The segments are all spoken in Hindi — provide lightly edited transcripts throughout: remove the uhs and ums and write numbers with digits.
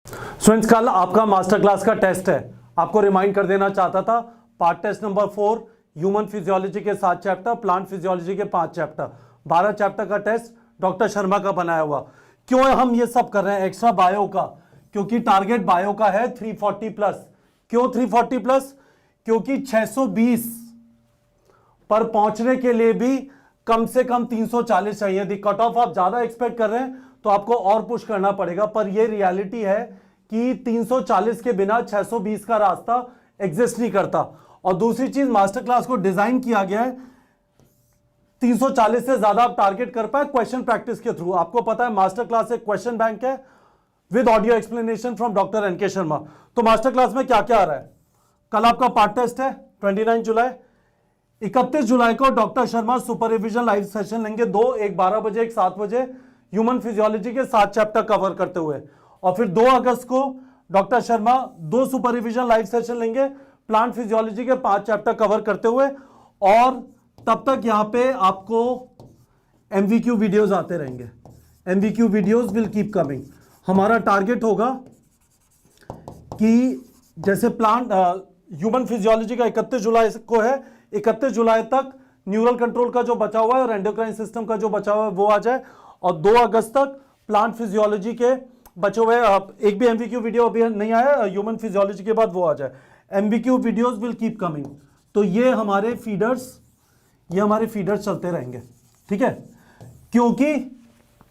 स्टूडेंट्स, कल आपका मास्टर क्लास का टेस्ट है। आपको रिमाइंड कर देना चाहता था, part test number 4 human physiology के 7 चैप्टर, प्लांट फिजियोलॉजी के 5 चैप्टर, 12 चैप्टर का टेस्ट डॉक्टर शर्मा का बनाया हुआ। क्यों हम ये सब कर रहे हैं एक्स्ट्रा बायो का? क्योंकि टारगेट बायो का है 340 प्लस। क्यों 340 प्लस? क्योंकि 620 पर पहुंचने के लिए भी कम से कम 340 चाहिए। यदि कट ऑफ आप ज्यादा एक्सपेक्ट कर रहे हैं तो आपको और पुश करना पड़ेगा, पर यह रियलिटी है कि 340 के बिना 620 का रास्ता एग्जिस्ट नहीं करता। और दूसरी चीज, मास्टर क्लास को डिजाइन किया गया है 340 से ज्यादा आप टारगेट कर पाए क्वेश्चन प्रैक्टिस के थ्रू। आपको पता है मास्टर क्लास एक क्वेश्चन बैंक है with audio explanation from doctor NK Sharma. तो मास्टर क्लास में क्या क्या आ रहा है? कल आपका पार्ट टेस्ट है 29 जुलाई। 31 जुलाई को doctor Sharma super revision live session लेंगे, दो, एक 12 बजे, एक 7 बजे, ह्यूमन फिजियोलॉजी के 7 चैप्टर कवर करते हुए। और फिर 2 अगस्त को doctor Sharma 2 super revision live session लेंगे प्लांट फिजियोलॉजी के 5 चैप्टर कवर करते हुए। और तब तक यहां पे आपको एमवीक्यू वीडियोस आते रहेंगे। एमवीक्यू वीडियोस विल कीप कमिंग। हमारा टारगेट होगा कि जैसे प्लांट ह्यूमन फिजियोलॉजी का 31 जुलाई को है, 31 जुलाई तक न्यूरल कंट्रोल का जो बचा हुआ है और एंडोक्राइन सिस्टम का जो बचा हुआ है वो आ जाए। और 2 अगस्त तक प्लांट फिजियोलॉजी के बचे हुए, एक भी एमवीक्यू वीडियो अभी नहीं आया, ह्यूमन फिजियोलॉजी के बाद वो आ जाए। एमवीक्यू वीडियोस विल कीप कमिंग। तो ये हमारे फीडर्स चलते रहेंगे, ठीक है? क्योंकि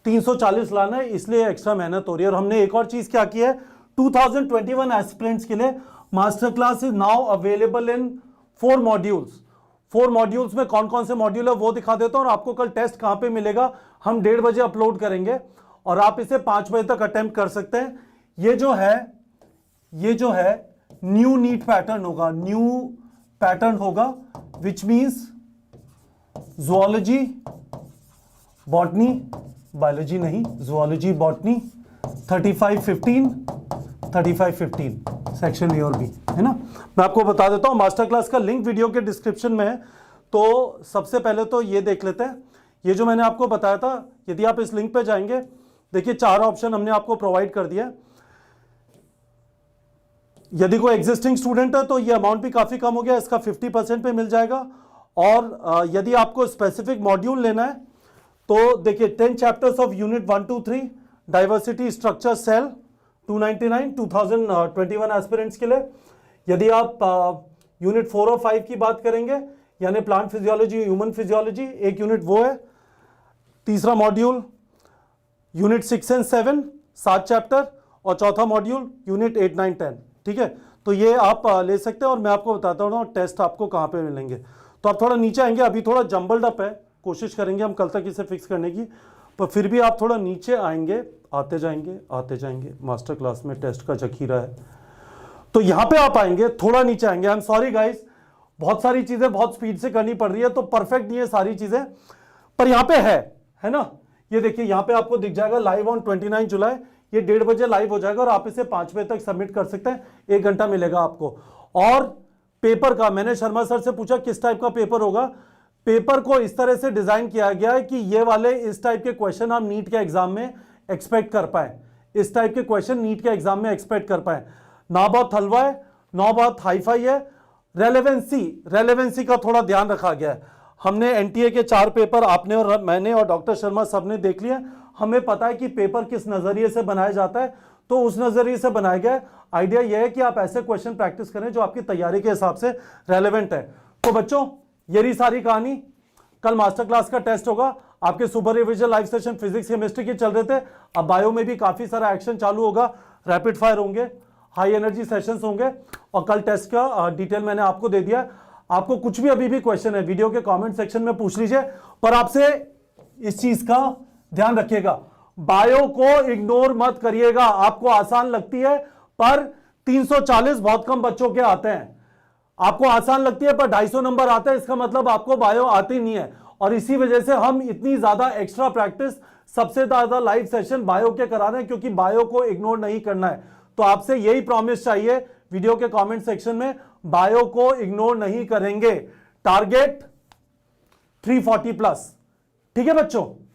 340 लाना है, इसलिए एक्स्ट्रा मेहनत हो रही है। और हमने एक और चीज क्या की है, 2021 एस्पिरेंट्स के लिए master class is now available in 4 modules. 4 modules में कौन कौन से मॉड्यूल है वो दिखा देता हूं। और आपको कल टेस्ट कहां पे मिलेगा, हम 1:30 बजे अपलोड करेंगे और आप इसे 5 बजे तक अटेम्प्ट कर सकते हैं। ये जो है न्यू नीट पैटर्न होगा, न्यू पैटर्न होगा, which means zoology, botany, biology नहीं, ज़ूलॉजी, बॉटनी, 35-15 सेक्शन ए और बी, है ना? मैं आपको बता देता हूं, मास्टर क्लास का लिंक वीडियो के डिस्क्रिप्शन में है। तो सबसे पहले तो ये देख लेते हैं, ये जो मैंने आपको बताया था, यदि आप इस लिंक पे जाएंगे, देखिए 4 ऑप्शन हमने आपको प्रोवाइड कर दिया है। यदि कोई एग्जिस्टिंग स्टूडेंट है तो ये अमाउंट भी काफी कम हो गया, इसका 50% पे मिल जाएगा। और यदि आपको स्पेसिफिक मॉड्यूल लेना है तो देखिए 10 chapters of unit 1 to 3 diversity structure cell 299 2021 aspirants के लिए। यदि आप यूनिट 4 और 5 की बात करेंगे, यानी प्लांट फिजियोलॉजी, ह्यूमन फिजियोलॉजी, एक यूनिट वो है। तीसरा मॉड्यूल यूनिट 6 और 7 7 चैप्टर, और चौथा मॉड्यूल यूनिट 8, 9, 10, ठीक है? तो ये आप ले सकते हैं। और मैं आपको बताता हूँ टेस्ट आपको कहाँ पे मिलेंगे। तो आप थोड़ा नीचे आएंगे, अभी थोड़ा जंबल्ड अप है, कोशिश करेंगे हम कल तक इसे फिक्स करने की, पर फिर भी आप थोड़ा नीचे आएंगे, आते जाएंगे। मास्टर क्लास में टेस्ट का जखीरा है, तो यहां पे आप आएंगे, थोड़ा नीचे आएंगे। आई एम सॉरी गाइस, बहुत सारी चीजें बहुत स्पीड से करनी पड़ रही है, तो परफेक्ट नहीं है सारी चीजें, पर यहां पे है ना? ये देखिए यहां पे आपको दिख जाएगा लाइव ऑन 29 जुलाई। ये 1:30 बजे लाइव हो जाएगा और आप इसे 5 बजे तक सबमिट कर सकते हैं, 1 घंटा मिलेगा आपको। और पेपर का मैंने शर्मा सर से पूछा किस टाइप का पेपर होगा। पेपर को इस तरह से डिजाइन किया गया है कि ये वाले इस टाइप के क्वेश्चन आप नीट के एग्जाम में एक्सपेक्ट कर पाए, इस टाइप के क्वेश्चन नीट के एग्जाम में एक्सपेक्ट कर पाए। ना बहुत हलवा है, ना बहुत हाईफाई है। रेलेवेंसी का थोड़ा ध्यान रखा गया है। हमने एनटीए के 4 पेपर आपने और मैंने और डॉक्टर शर्मा सबने देख लिया। हमें पता है कि पेपर किस नजरिए से बनाया जाता है, तो उस नजरिए से बनाया गया है। आइडिया यह है कि आप ऐसे क्वेश्चन प्रैक्टिस करें जो आपकी तैयारी के हिसाब से रेलेवेंट है। तो बच्चों, यही सारी कहानी। कल मास्टर क्लास का टेस्ट होगा। आपके super revision live session physics chemistry के चल रहे थे, अब बायो में भी काफी सारा एक्शन चालू होगा, रैपिड फायर होंगे, हाई एनर्जी सेशंस होंगे। और कल टेस्ट का डिटेल मैंने आपको दे दिया। आपको कुछ भी अभी भी क्वेश्चन है वीडियो के कमेंट सेक्शन में पूछ लीजिए, पर आपसे इस चीज का ध्यान रखिएगा, बायो को इग्नोर मत करिएगा। आपको आसान लगती है, पर 340 बहुत कम बच्चों के आते हैं। आपको आसान लगती है पर 250 नंबर आता है, इसका मतलब आपको बायो आती नहीं है। और इसी वजह से हम इतनी ज्यादा एक्स्ट्रा प्रैक्टिस, सबसे ज्यादा लाइव सेशन बायो के करा रहे हैं, क्योंकि बायो को इग्नोर नहीं करना है। तो आपसे यही प्रॉमिस चाहिए वीडियो के कमेंट सेक्शन में, बायो को इग्नोर नहीं करेंगे। टारगेट 340 प्लस, ठीक है बच्चों?